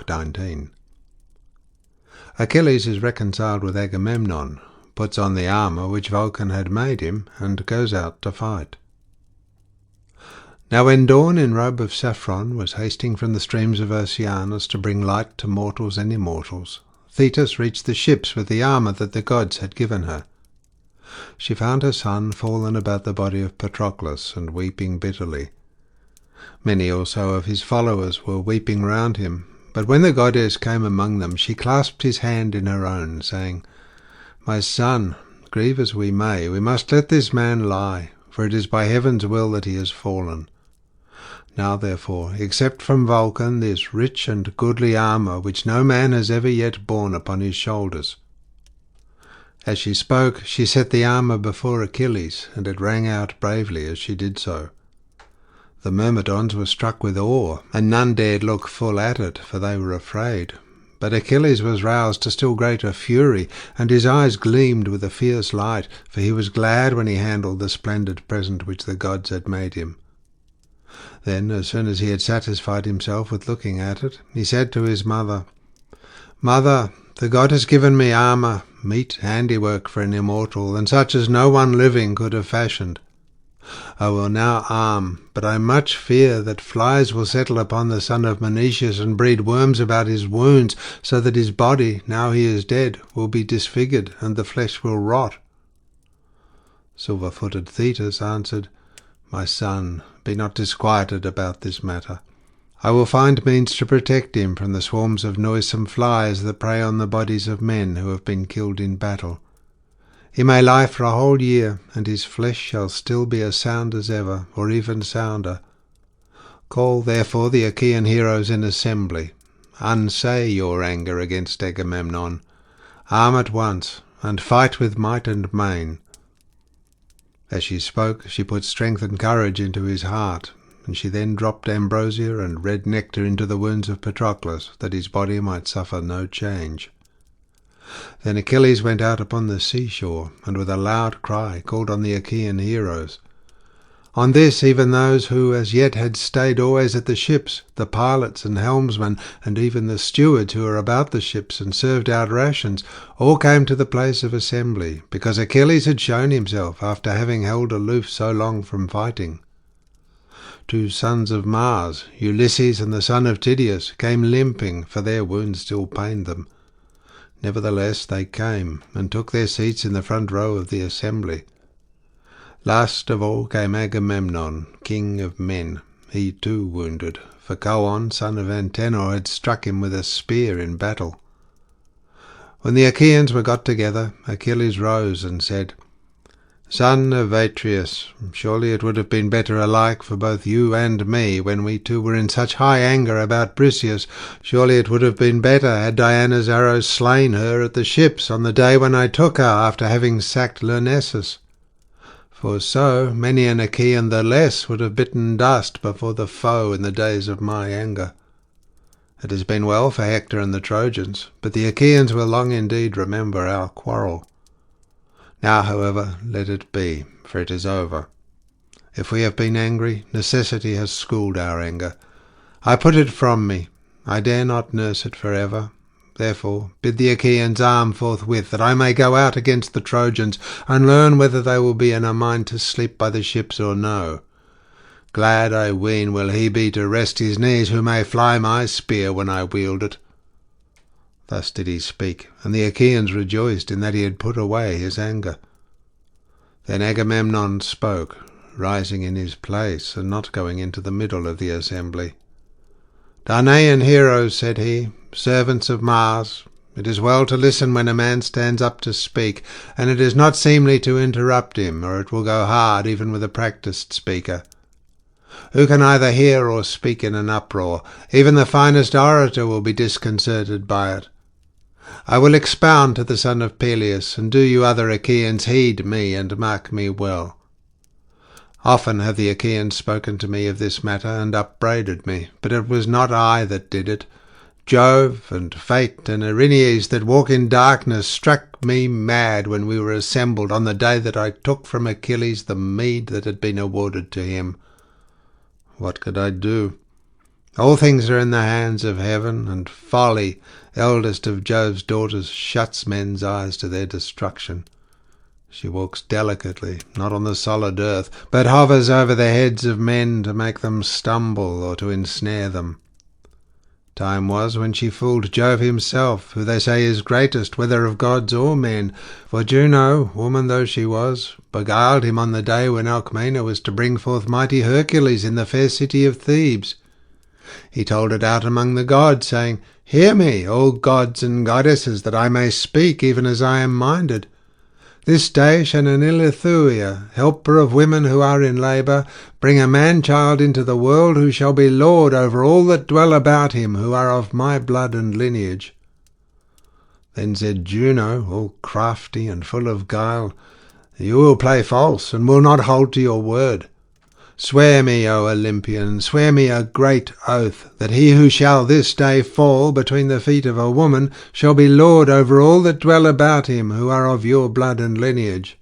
Book 19. Achilles is reconciled with Agamemnon, puts on the armour which Vulcan had made him, and goes out to fight. Now when Dawn in robe of saffron was hasting from the streams of Oceanus to bring light to mortals and immortals, Thetis reached the ships with the armour that the gods had given her. She found her son fallen about the body of Patroclus and weeping bitterly. Many also of his followers were weeping round him, but when the goddess came among them, she clasped his hand in her own, saying, "My son, grieve as we may, we must let this man lie, for it is by heaven's will that he has fallen. Now therefore, accept from Vulcan this rich and goodly armour which no man has ever yet borne upon his shoulders." As she spoke, she set the armour before Achilles, and it rang out bravely as she did so. The Myrmidons were struck with awe, and none dared look full at it, for they were afraid. But Achilles was roused to still greater fury, and his eyes gleamed with a fierce light, for he was glad when he handled the splendid present which the gods had made him. Then, as soon as he had satisfied himself with looking at it, he said to his mother, "Mother, the god has given me armour, meet handiwork for an immortal, and such as no one living could have fashioned. I will now arm, but I much fear that flies will settle upon the son of Menoetius and breed worms about his wounds, so that his body, now he is dead, will be disfigured, and the flesh will rot." Silver-footed Thetis answered, "My son, be not disquieted about this matter. I will find means to protect him from the swarms of noisome flies that prey on the bodies of men who have been killed in battle. He may lie for a whole year, and his flesh shall still be as sound as ever, or even sounder. Call therefore the Achaean heroes in assembly. Unsay your anger against Agamemnon. Arm at once, and fight with might and main." As she spoke, she put strength and courage into his heart, and she then dropped ambrosia and red nectar into the wounds of Patroclus, that his body might suffer no change. Then Achilles went out upon the seashore, and with a loud cry called on the Achaean heroes. On this even those who as yet had stayed always at the ships, the pilots and helmsmen, and even the stewards who were about the ships and served out rations, all came to the place of assembly, because Achilles had shown himself after having held aloof so long from fighting. 2 sons of Mars, Ulysses and the son of Tydeus, came limping, for their wounds still pained them. Nevertheless they came, and took their seats in the front row of the assembly. Last of all came Agamemnon, king of men, he too wounded, for Coon, son of Antenor, had struck him with a spear in battle. When the Achaeans were got together, Achilles rose and said, "Son of Atreus, surely it would have been better alike for both you and me when we two were in such high anger about Briseis. Surely it would have been better had Diana's arrows slain her at the ships on the day when I took her after having sacked Lyrnessus. For so many an Achaean the less would have bitten dust before the foe in the days of my anger. It has been well for Hector and the Trojans, but the Achaeans will long indeed remember our quarrel. Now, however, let it be, for it is over. If we have been angry, necessity has schooled our anger. I put it from me. I dare not nurse it for ever. Therefore bid the Achaeans arm forthwith, that I may go out against the Trojans, and learn whether they will be in a mind to sleep by the ships or no. Glad, I ween, will he be to rest his knees who may fly my spear when I wield it." Thus did he speak, and the Achaeans rejoiced in that he had put away his anger. Then Agamemnon spoke, rising in his place, and not going into the middle of the assembly. "Danaan heroes," said he, "servants of Mars, it is well to listen when a man stands up to speak, and it is not seemly to interrupt him, or it will go hard even with a practised speaker. Who can either hear or speak in an uproar? Even the finest orator will be disconcerted by it. I will expound to the son of Peleus, and do you other Achaeans heed me and mark me well. Often have the Achaeans spoken to me of this matter and upbraided me, but it was not I that did it. Jove and Fate and Erinyes that walk in darkness struck me mad when we were assembled on the day that I took from Achilles the meed that had been awarded to him. What could I do? All things are in the hands of heaven, and Folly, eldest of Jove's daughters, shuts men's eyes to their destruction. She walks delicately, not on the solid earth, but hovers over the heads of men to make them stumble or to ensnare them. Time was when she fooled Jove himself, who they say is greatest, whether of gods or men. For Juno, woman though she was, beguiled him on the day when Alcmena was to bring forth mighty Hercules in the fair city of Thebes. He told it out among the gods, saying, "Hear me, all gods and goddesses, that I may speak even as I am minded. This day shall an Ilithuia, helper of women who are in labour, bring a man-child into the world, who shall be lord over all that dwell about him, who are of my blood and lineage." Then said Juno, all crafty and full of guile, "You will play false, and will not hold to your word. Swear me, O Olympian, swear me a great oath, that he who shall this day fall between the feet of a woman shall be lord over all that dwell about him, who are of your blood and lineage."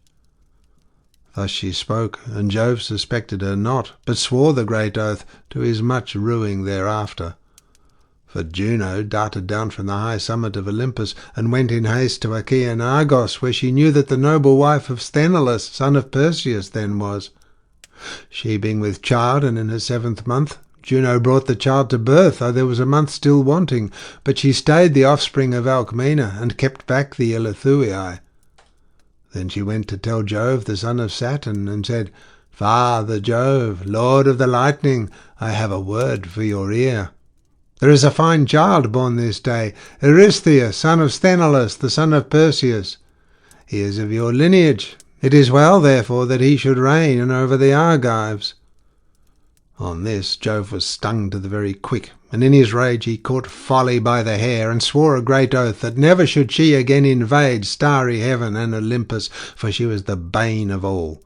Thus she spoke, and Jove suspected her not, but swore the great oath, to his much ruing thereafter. For Juno darted down from the high summit of Olympus, and went in haste to Achaean Argos, where she knew that the noble wife of Sthenelus, son of Perseus, then was. She being with child, and in her 7th month, Juno brought the child to birth, though there was a month still wanting, but she stayed the offspring of Alcmena, and kept back the Ilithuiae. Then she went to tell Jove, the son of Saturn, and said, "Father Jove, lord of the lightning, I have a word for your ear. There is a fine child born this day, Eurystheus, son of Sthenelus, the son of Perseus. He is of your lineage. It is well, therefore, that he should reign over the Argives." On this Jove was stung to the very quick, and in his rage he caught Folly by the hair, and swore a great oath that never should she again invade starry heaven and Olympus, for she was the bane of all.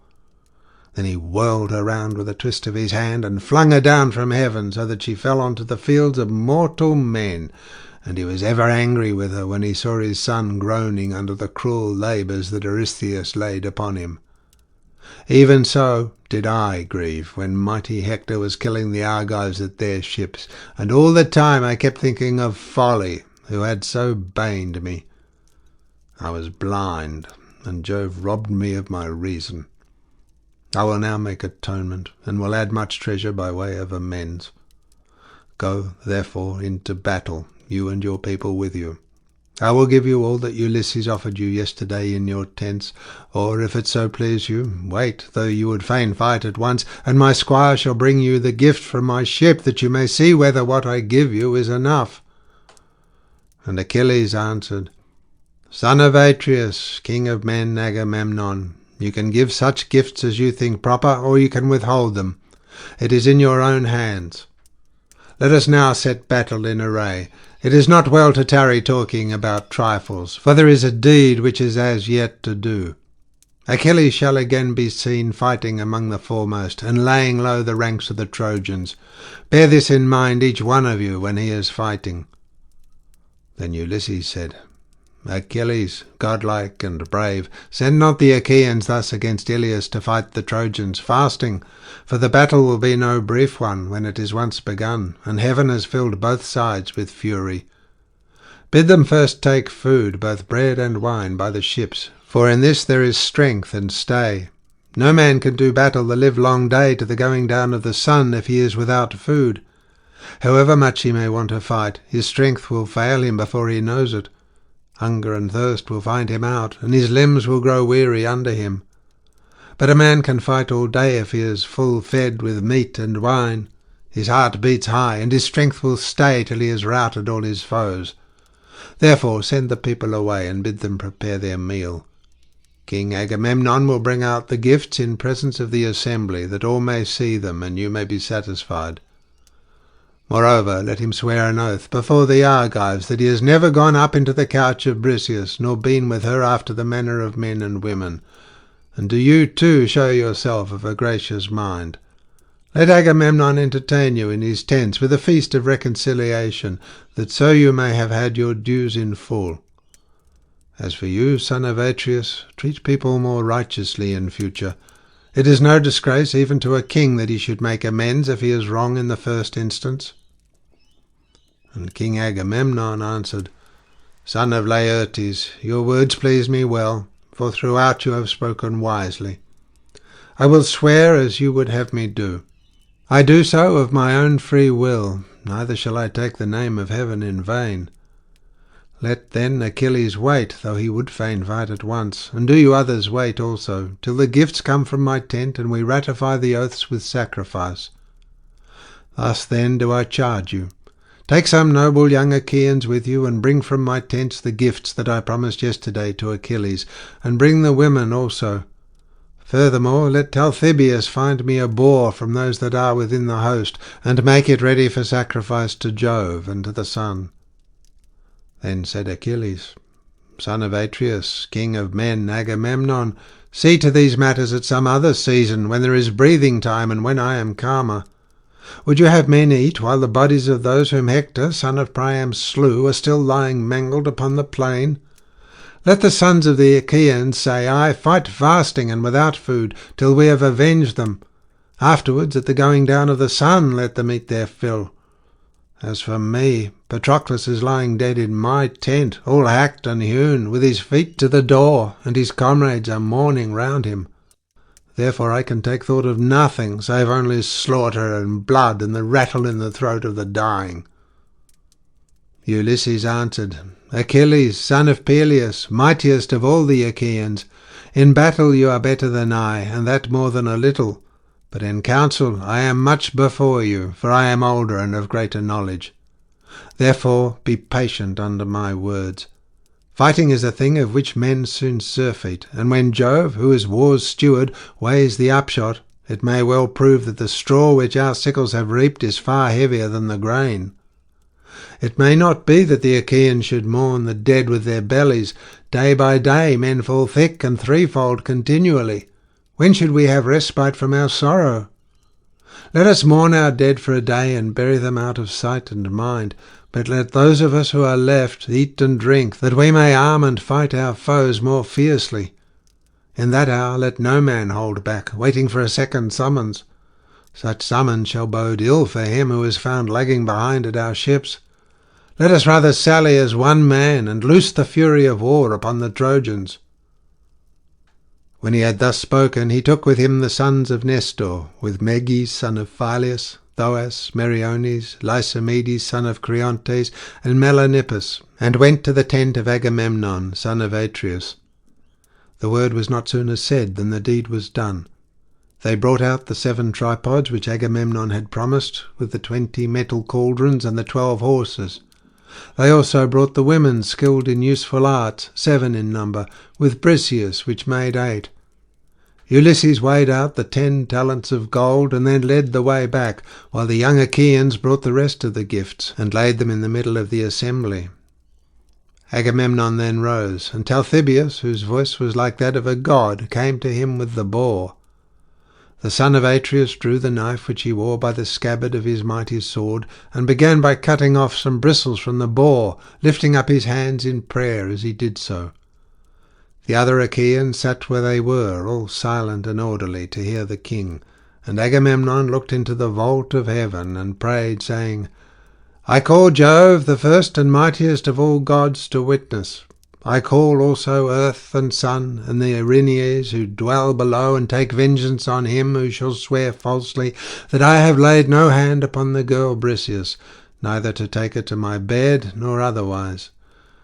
Then he whirled her round with a twist of his hand, and flung her down from heaven, so that she fell on to the fields of mortal men. And he was ever angry with her when he saw his son groaning under the cruel labours that Eurystheus laid upon him. Even so did I grieve when mighty Hector was killing the Argives at their ships, and all the time I kept thinking of Folly, who had so baned me. I was blind, and Jove robbed me of my reason. I will now make atonement, and will add much treasure by way of amends. Go, therefore, into battle, you and your people with you. I will give you all that Ulysses offered you yesterday in your tents, or, if it so please you, wait, though you would fain fight at once, and my squire shall bring you the gift from my ship, that you may see whether what I give you is enough." And Achilles answered, "Son of Atreus, king of men, Agamemnon, you can give such gifts as you think proper, or you can withhold them. It is in your own hands. Let us now set battle in array. It is not well to tarry talking about trifles, for there is a deed which is as yet to do. Achilles shall again be seen fighting among the foremost, and laying low the ranks of the Trojans. Bear this in mind, each one of you, when he is fighting." Then Ulysses said, "Achilles, godlike and brave, send not the Achaeans thus against Iliad to fight the Trojans fasting, for the battle will be no brief one when it is once begun, and heaven has filled both sides with fury. Bid them first take food, both bread and wine, by the ships, for in this there is strength and stay. No man can do battle the livelong day to the going down of the sun if he is without food. However much he may want to fight, his strength will fail him before he knows it. Hunger and thirst will find him out, and his limbs will grow weary under him. But a man can fight all day if he is full fed with meat and wine. His heart beats high, and his strength will stay till he has routed all his foes. Therefore send the people away, and bid them prepare their meal. King Agamemnon will bring out the gifts in presence of the assembly, that all may see them, and you may be satisfied. Moreover, let him swear an oath before the Argives that he has never gone up into the couch of Briseis, nor been with her after the manner of men and women. And do you too show yourself of a gracious mind. Let Agamemnon entertain you in his tents with a feast of reconciliation, that so you may have had your dues in full. As for you, son of Atreus, treat people more righteously in future. It is no disgrace even to a king that he should make amends if he is wrong in the first instance." And King Agamemnon answered, Son of Laertes, your words please me well, for throughout you have spoken wisely. I will swear as you would have me do. I do so of my own free will, neither shall I take the name of heaven in vain. Let then Achilles wait, though he would fain fight at once, and do you others wait also, till the gifts come from my tent, and we ratify the oaths with sacrifice. Thus then do I charge you. Take some noble young Achaeans with you, and bring from my tents the gifts that I promised yesterday to Achilles, and bring the women also. Furthermore, let Talthybius find me a boar from those that are within the host, and make it ready for sacrifice to Jove and to the sun. Then said Achilles, Son of Atreus, king of men, Agamemnon, see to these matters at some other season, when there is breathing time, and when I am calmer. Would you have men eat while the bodies of those whom Hector, son of Priam, slew are still lying mangled upon the plain? Let the sons of the Achaeans say, I fight fasting and without food, till we have avenged them. Afterwards, at the going down of the sun, let them eat their fill. As for me, Patroclus is lying dead in my tent, all hacked and hewn, with his feet to the door, and his comrades are mourning round him. Therefore I can take thought of nothing, save only slaughter and blood and the rattle in the throat of the dying. Ulysses answered, Achilles, son of Peleus, mightiest of all the Achaeans, in battle you are better than I, and that more than a little. But in council I am much before you, for I am older and of greater knowledge. Therefore be patient under my words. Fighting is a thing of which men soon surfeit, and when Jove, who is war's steward, weighs the upshot, it may well prove that the straw which our sickles have reaped is far heavier than the grain. It may not be that the Achaeans should mourn the dead with their bellies. Day by day men fall thick and threefold continually. When should we have respite from our sorrow? Let us mourn our dead for a day and bury them out of sight and mind, but let those of us who are left eat and drink, that we may arm and fight our foes more fiercely. In that hour let no man hold back, waiting for a second summons. Such summons shall bode ill for him who is found lagging behind at our ships. Let us rather sally as one man, and loose the fury of war upon the Trojans. When he had thus spoken, he took with him the sons of Nestor, with Meges, son of Phyleus, Thoas, Meriones, Lysimedes, son of Creontes, and Melanippus, and went to the tent of Agamemnon, son of Atreus. The word was not sooner said than the deed was done. They brought out the 7 tripods which Agamemnon had promised, with the 20 metal cauldrons and the 12 horses. They also brought the women skilled in useful arts, 7 in number, with Briseis, which made 8. Ulysses weighed out the 10 talents of gold, and then led the way back, while the young Achaeans brought the rest of the gifts, and laid them in the middle of the assembly. Agamemnon then rose, and Talthybius, whose voice was like that of a god, came to him with the boar. The son of Atreus drew the knife which he wore by the scabbard of his mighty sword, and began by cutting off some bristles from the boar, lifting up his hands in prayer as he did so. The other Achaeans sat where they were, all silent and orderly, to hear the king, and Agamemnon looked into the vault of heaven, and prayed, saying, I call Jove, the first and mightiest of all gods, to witness. I call also earth and sun, and the Erinyes who dwell below, and take vengeance on him who shall swear falsely that I have laid no hand upon the girl Briseis, neither to take her to my bed nor otherwise,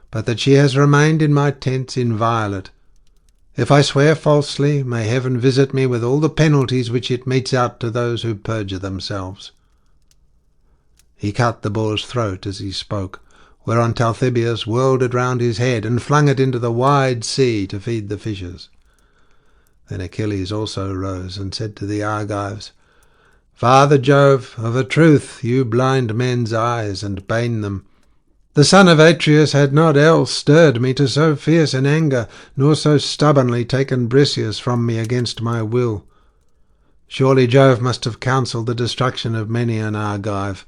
but that she has remained in my tents inviolate. If I swear falsely, may heaven visit me with all the penalties which it metes out to those who perjure themselves. He cut the boar's throat as he spoke, whereon Talthybius whirled it round his head, and flung it into the wide sea to feed the fishes. Then Achilles also rose, and said to the Argives, Father Jove, of a truth you blind men's eyes, and bane them. The son of Atreus had not else stirred me to so fierce an anger, nor so stubbornly taken Briseis from me against my will. Surely Jove must have counselled the destruction of many an Argive.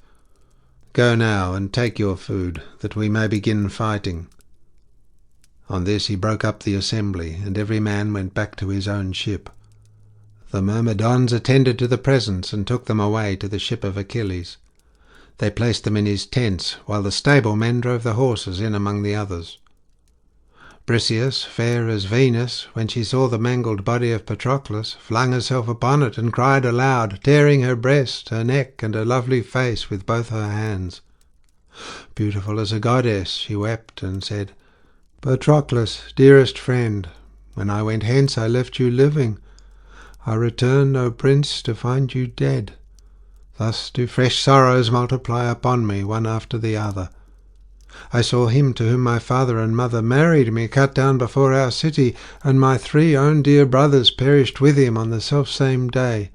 Go now, and take your food, that we may begin fighting. On this he broke up the assembly, and every man went back to his own ship. The Myrmidons attended to the presents, and took them away to the ship of Achilles. They placed them in his tents, while the stablemen drove the horses in among the others. Briseis, fair as Venus, when she saw the mangled body of Patroclus, flung herself upon it and cried aloud, tearing her breast, her neck, and her lovely face with both her hands. Beautiful as a goddess, she wept and said, "Patroclus, dearest friend, when I went hence I left you living. I return, O prince, to find you dead. Thus do fresh sorrows multiply upon me, one after the other. I saw him to whom my father and mother married me cut down before our city, and my 3 own dear brothers perished with him on the selfsame day.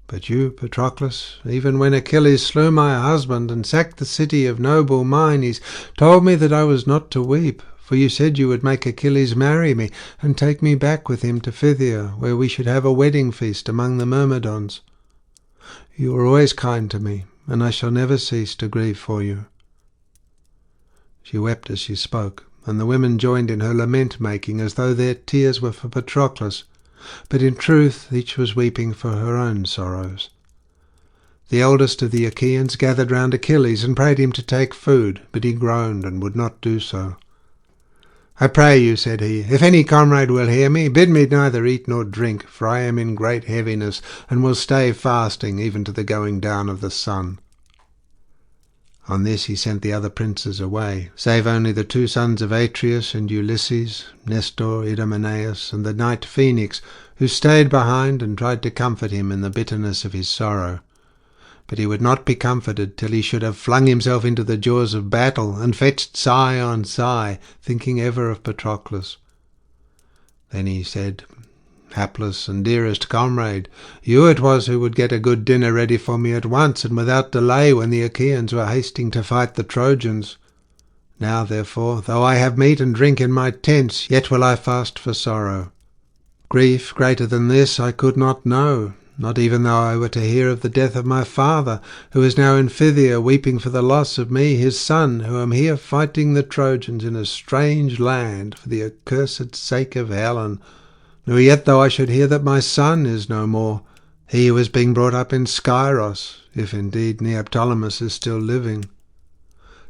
But you, Patroclus, even when Achilles slew my husband and sacked the city of noble Mynes, told me that I was not to weep, for you said you would make Achilles marry me and take me back with him to Phthia, where we should have a wedding feast among the Myrmidons. You were always kind to me, and I shall never cease to grieve for you." She wept as she spoke, and the women joined in her lament-making as though their tears were for Patroclus, but in truth each was weeping for her own sorrows. The eldest of the Achaeans gathered round Achilles and prayed him to take food, but he groaned and would not do so. "I pray you," said he, "if any comrade will hear me, bid me neither eat nor drink, for I am in great heaviness, and will stay fasting even to the going down of the sun." On this he sent the other princes away, save only the 2 sons of Atreus and Ulysses, Nestor, Idomeneus, and the knight Phoenix, who stayed behind and tried to comfort him in the bitterness of his sorrow. But he would not be comforted till he should have flung himself into the jaws of battle, and fetched sigh on sigh, thinking ever of Patroclus. Then he said, "Hapless and dearest comrade, you it was who would get a good dinner ready for me at once and without delay when the Achaeans were hasting to fight the Trojans. Now, therefore, though I have meat and drink in my tents, yet will I fast for sorrow. Grief greater than this I could not know, not even though I were to hear of the death of my father, who is now in Phthia weeping for the loss of me, his son, who am here fighting the Trojans in a strange land for the accursed sake of Helen. Nor yet though I should hear that my son is no more, he who is being brought up in Skyros, if indeed Neoptolemus is still living.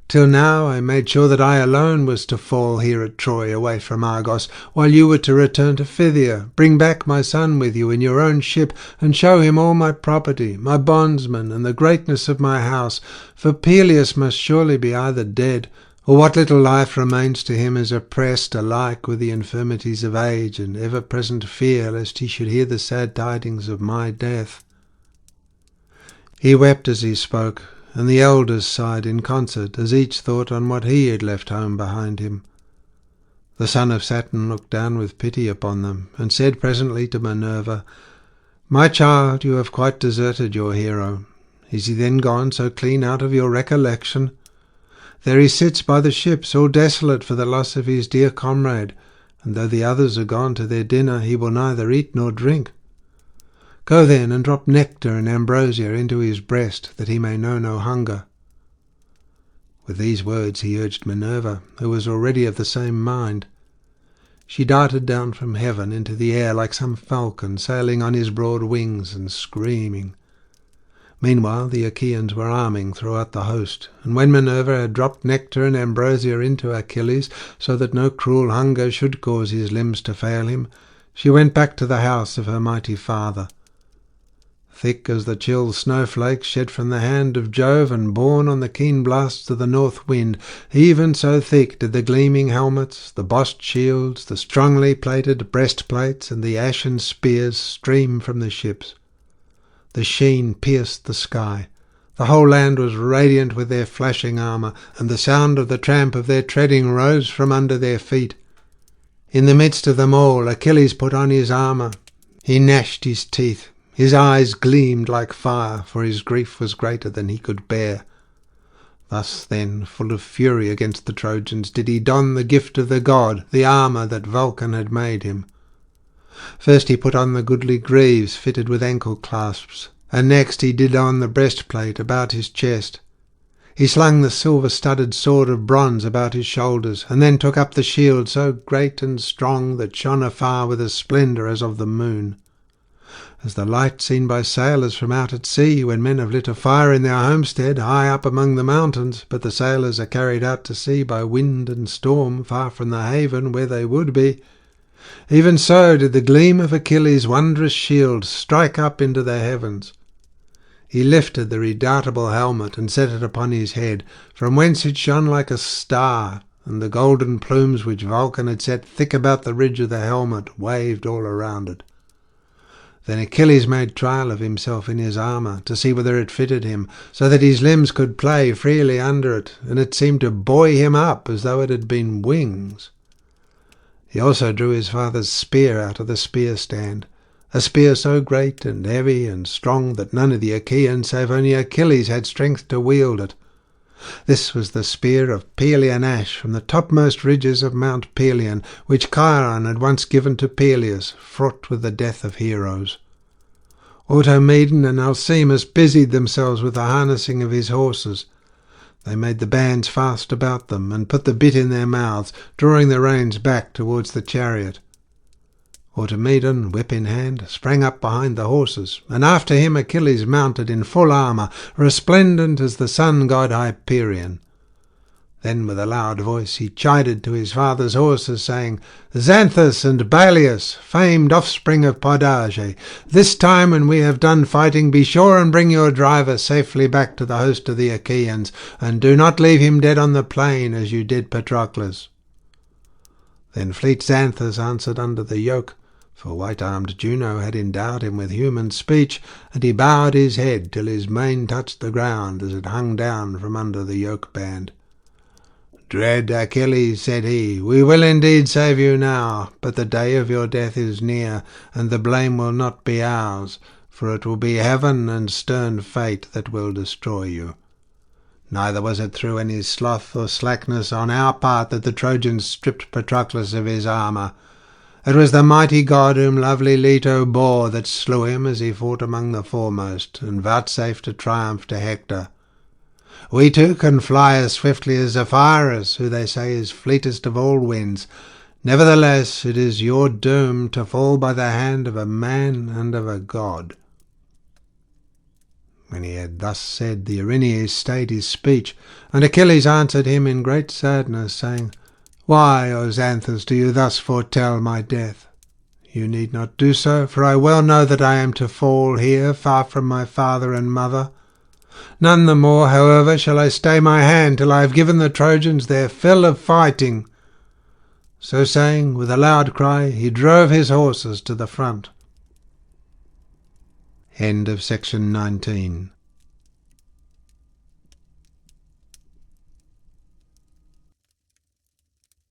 Till now I made sure that I alone was to fall here at Troy away from Argos, while you were to return to Phthia, bring back my son with you in your own ship, and show him all my property, my bondsmen, and the greatness of my house, for Peleus must surely be either dead, or what little life remains to him is oppressed alike with the infirmities of age and ever-present fear lest he should hear the sad tidings of my death." He wept as he spoke, and the elders sighed in concert, as each thought on what he had left home behind him. The son of Saturn looked down with pity upon them, and said presently to Minerva, "My child, you have quite deserted your hero. Is he then gone so clean out of your recollection? There he sits by the ships, all desolate for the loss of his dear comrade, and though the others are gone to their dinner, he will neither eat nor drink. Go then and drop nectar and ambrosia into his breast, that he may know no hunger." With these words he urged Minerva, who was already of the same mind. She darted down from heaven into the air like some falcon sailing on his broad wings and screaming. Meanwhile the Achaeans were arming throughout the host, and when Minerva had dropped nectar and ambrosia into Achilles, so that no cruel hunger should cause his limbs to fail him, she went back to the house of her mighty father. Thick as the chill snowflakes shed from the hand of Jove and borne on the keen blasts of the north wind, even so thick did the gleaming helmets, the bossed shields, the strongly plated breastplates, and the ashen spears stream from the ships. The sheen pierced the sky. The whole land was radiant with their flashing armour, and the sound of the tramp of their treading rose from under their feet. In the midst of them all Achilles put on his armour. He gnashed his teeth. His eyes gleamed like fire, for his grief was greater than he could bear. Thus then, full of fury against the Trojans, did he don the gift of the god, the armour that Vulcan had made him. First he put on the goodly greaves fitted with ankle clasps, and next he did on the breastplate about his chest. He slung the silver-studded sword of bronze about his shoulders, and then took up the shield so great and strong that shone afar with a splendour as of the moon. as the light seen by sailors from out at sea, when men have lit a fire in their homestead high up among the mountains, but the sailors are carried out to sea by wind and storm, far from the haven where they would be. Even so did the gleam of Achilles' wondrous shield strike up into the heavens. He lifted the redoubtable helmet and set it upon his head, from whence it shone like a star, and the golden plumes which Vulcan had set thick about the ridge of the helmet waved all around it. Then Achilles made trial of himself in his armour, to see whether it fitted him, so that his limbs could play freely under it, and it seemed to buoy him up as though it had been wings. He also drew his father's spear out of the spear stand, a spear so great and heavy and strong that none of the Achaeans save only Achilles had strength to wield it. This was the spear of Pelian ash from the topmost ridges of Mount Pelion, which Chiron had once given to Peleus, fraught with the death of heroes. Automedon and Alcimus busied themselves with the harnessing of his horses. They made the bands fast about them, and put the bit in their mouths, drawing the reins back towards the chariot. Automedon, whip in hand, sprang up behind the horses, and after him Achilles mounted in full armour, resplendent as the sun-god Hyperion. Then with a loud voice he chided to his father's horses, saying, "Xanthus and Balius, famed offspring of Podarge, this time when we have done fighting, be sure and bring your driver safely back to the host of the Achaeans, and do not leave him dead on the plain as you did Patroclus." Then fleet Xanthus answered under the yoke, for white-armed Juno had endowed him with human speech, and he bowed his head till his mane touched the ground as it hung down from under the yoke-band. "Dread Achilles," said he, "we will indeed save you now, but the day of your death is near, and the blame will not be ours, for it will be heaven and stern fate that will destroy you. Neither was it through any sloth or slackness on our part that the Trojans stripped Patroclus of his armour. It was the mighty god whom lovely Leto bore that slew him as he fought among the foremost, and vouchsafed a triumph to Hector. We too can fly as swiftly as Zephyrus, who they say is fleetest of all winds. Nevertheless, it is your doom to fall by the hand of a man and of a god." When he had thus said, the Erinyes stayed his speech, and Achilles answered him in great sadness, saying, "Why, O Xanthus, do you thus foretell my death? You need not do so, for I well know that I am to fall here, far from my father and mother. None the more, however, shall I stay my hand till I have given the Trojans their fill of fighting." So saying, with a loud cry, he drove his horses to the front. End of section 19.